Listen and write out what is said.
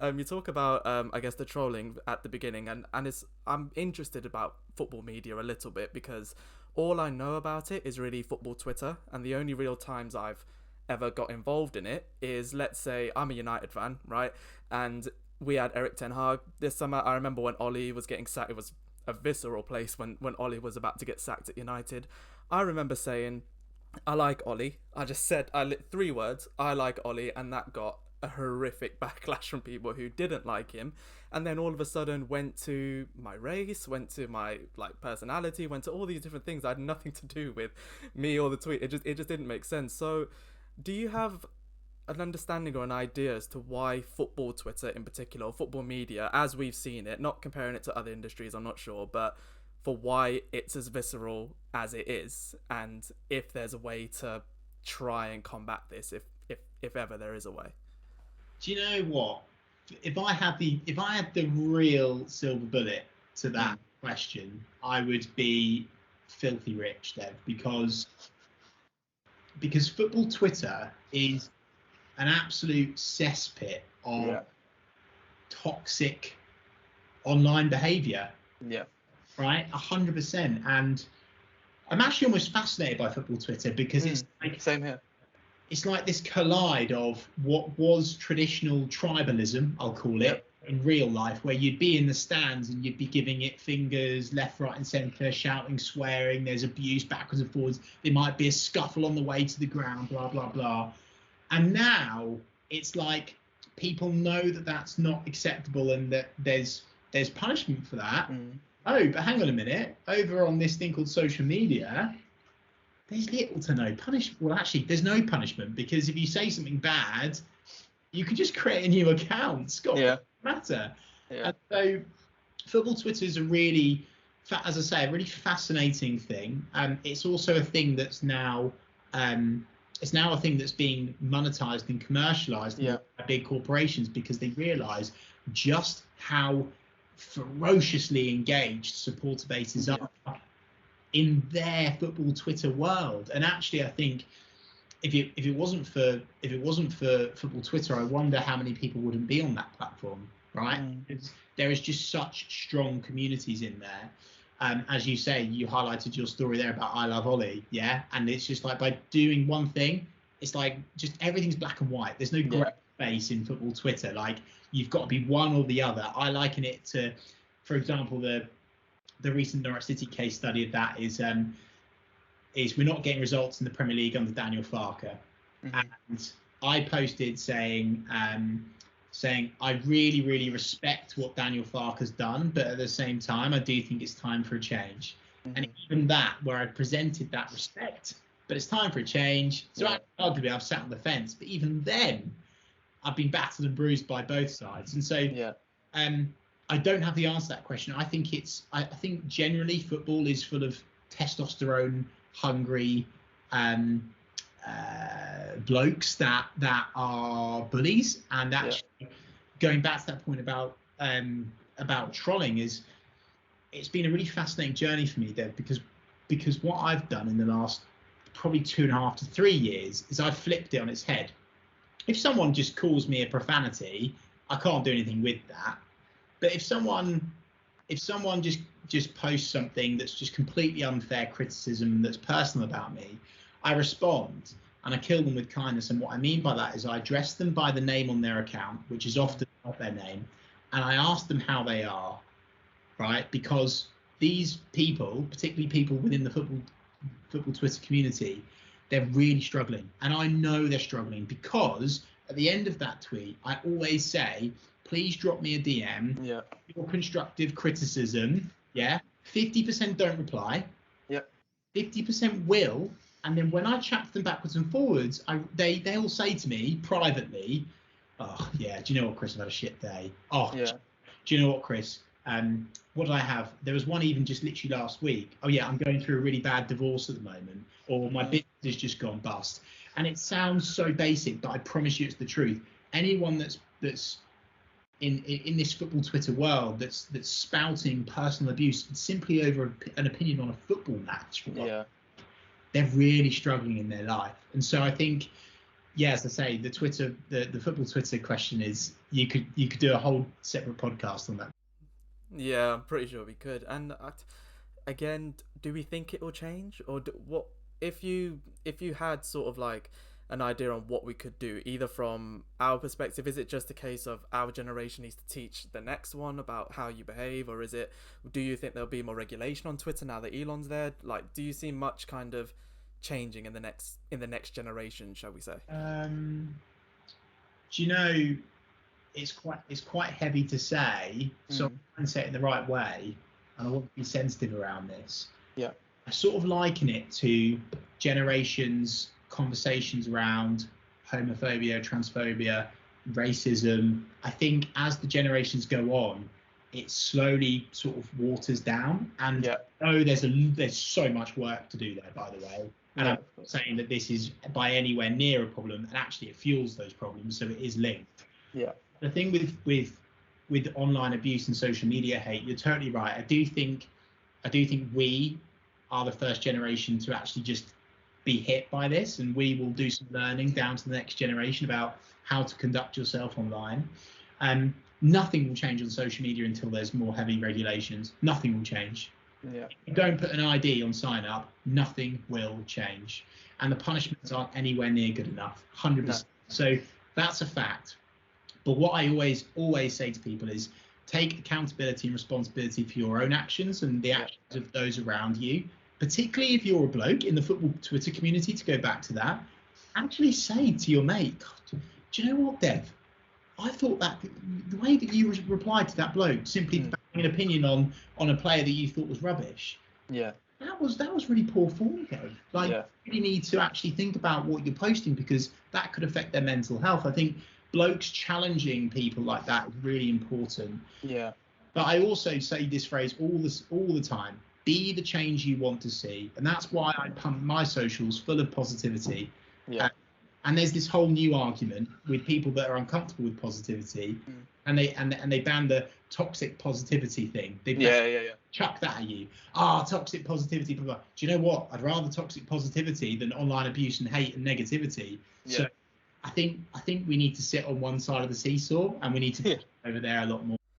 You talk about, I guess, the trolling at the beginning, and I'm interested about football media a little bit because all I know about it is really football Twitter, and the only real times I've ever got involved in it is, let's say, I'm a United fan, right? And we had Eric Ten Hag this summer. I remember when Ollie was getting sacked. It was a visceral place when Ollie was about to get sacked at United. I remember saying, I like Ollie. I just said I lit 3 words. I like Ollie, and that got a horrific backlash from people who didn't like him. And then all of a sudden went to my race, went to my like personality, went to all these different things that had nothing to do with me or the tweet. It just didn't make sense. So, do you have an understanding or an idea as to why football Twitter in particular, or football media, as we've seen it, not comparing it to other industries, I'm not sure, but for why it's as visceral as it is, and if there's a way to try and combat this, if ever there is a way. Do you know what? If I had the real silver bullet to that Mm. question, I would be filthy rich, Dev, because football Twitter is an absolute cesspit of Yeah. toxic online behaviour, Yeah. right? 100%. And I'm actually almost fascinated by football Twitter because Same here. it's like this collide of what was traditional tribalism, I'll call it, in real life, where you'd be in the stands and you'd be giving it fingers left, right, and centre, shouting, swearing. There's abuse backwards and forwards. There might be a scuffle on the way to the ground, blah, blah, blah. And now it's like people know that that's not acceptable and that there's punishment for that. Oh, but hang on a minute. Over on this thing called social media, there's little to no punishment. Well, actually, there's no punishment because if you say something bad, you can just create a new account. It's got no matter. Yeah. And so football Twitter is a really, as I say, a really fascinating thing. It's also a thing that's now, it's now a thing that's being monetized and commercialized by big corporations because they realize just how ferociously engaged supporter bases are in their football Twitter world. And actually, I think if it wasn't for football Twitter, I wonder how many people wouldn't be on that platform, right? There is just such strong communities in there. As you say, you highlighted your story there about I Love Ollie, yeah, and it's just like by doing one thing, it's like just everything's black and white. There's no gray space in football Twitter. Like you've got to be one or the other. I liken it to, for example, the recent Norwich City case study of that is we're not getting results in the Premier League under Daniel Farke, and I posted saying I really, really respect what Daniel Farke has done, but at the same time, I do think it's time for a change. And even that, where I presented that respect, but it's time for a change. So arguably, I've sat on the fence, but even then, I've been battered and bruised by both sides. And so, I don't have the answer to that question. I think generally football is full of testosterone hungry blokes that are bullies, and actually going back to that point about trolling it's been a really fascinating journey for me, Dev, because what I've done in the last probably 2.5 to 3 years is I've flipped it on its head. If someone just calls me a profanity, I can't do anything with that. But if someone just posts something that's just completely unfair criticism that's personal about me, I respond and I kill them with kindness. And what I mean by that is I address them by the name on their account, which is often not their name, and I ask them how they are, right? Because these people, particularly people within the football Twitter community, they're really struggling. And I know they're struggling because at the end of that tweet, I always say, please drop me a DM. Your constructive criticism. 50% don't reply. 50% will. And then when I chat to them backwards and forwards, they'll say to me privately, oh, yeah, do you know what, Chris? I've had a shit day. Oh, do you know what, Chris? What did I have? There was one even just literally last week. Oh, yeah, I'm going through a really bad divorce at the moment. Or my business has just gone bust. And it sounds so basic, but I promise you it's the truth. Anyone that's in this football Twitter world that's spouting personal abuse simply over an opinion on a football match, they're really struggling in their life. And so I think yeah, as I say, the football Twitter question is you could do a whole separate podcast on that. Yeah, I'm pretty sure we could. And again, do we think it will change, or what if you had sort of like an idea on what we could do, either from our perspective? Is it just a case of our generation needs to teach the next one about how you behave, or do you think there'll be more regulation on Twitter now that Elon's there? Like, do you see much kind of changing in the next generation, shall we say? Do you know, it's quite heavy to say, so I'm trying to say it in the right way, and I want to be sensitive around this. Yeah. I sort of liken it to generations' conversations around homophobia, transphobia, racism. I think as the generations go on, it slowly sort of waters down. And there's so much work to do there, by the way. And I'm not saying that this is by anywhere near a problem, and actually it fuels those problems, so it is linked. Yeah. The thing with online abuse and social media hate, you're totally right. I do think we are the first generation to actually just be hit by this, and we will do some learning down to the next generation about how to conduct yourself online. Nothing will change on social media until there's more heavy regulations. Nothing will change. Yeah. If you don't put an ID on sign up, nothing will change, and the punishments aren't anywhere near good enough. 100%. No. So that's a fact. But what I always say to people is take accountability and responsibility for your own actions and the actions of those around you, particularly if you're a bloke in the football Twitter community, to go back to that. Actually say to your mate, God, do you know what, Dev? I thought that the way that you replied to that bloke, simply having an opinion on a player that you thought was rubbish. Yeah. That was really poor form, Dev. Like, you really need to actually think about what you're posting, because that could affect their mental health. I think blokes challenging people like that is really important. Yeah. But I also say this phrase all the time: be the change you want to see, and that's why I pump my socials full of positivity. Yeah. And there's this whole new argument with people that are uncomfortable with positivity, and they ban the toxic positivity thing. They chuck that at you. Toxic positivity. Blah, blah. Do you know what? I'd rather toxic positivity than online abuse and hate and negativity. Yeah. So I think we need to sit on one side of the seesaw, and we need to push over there a lot more.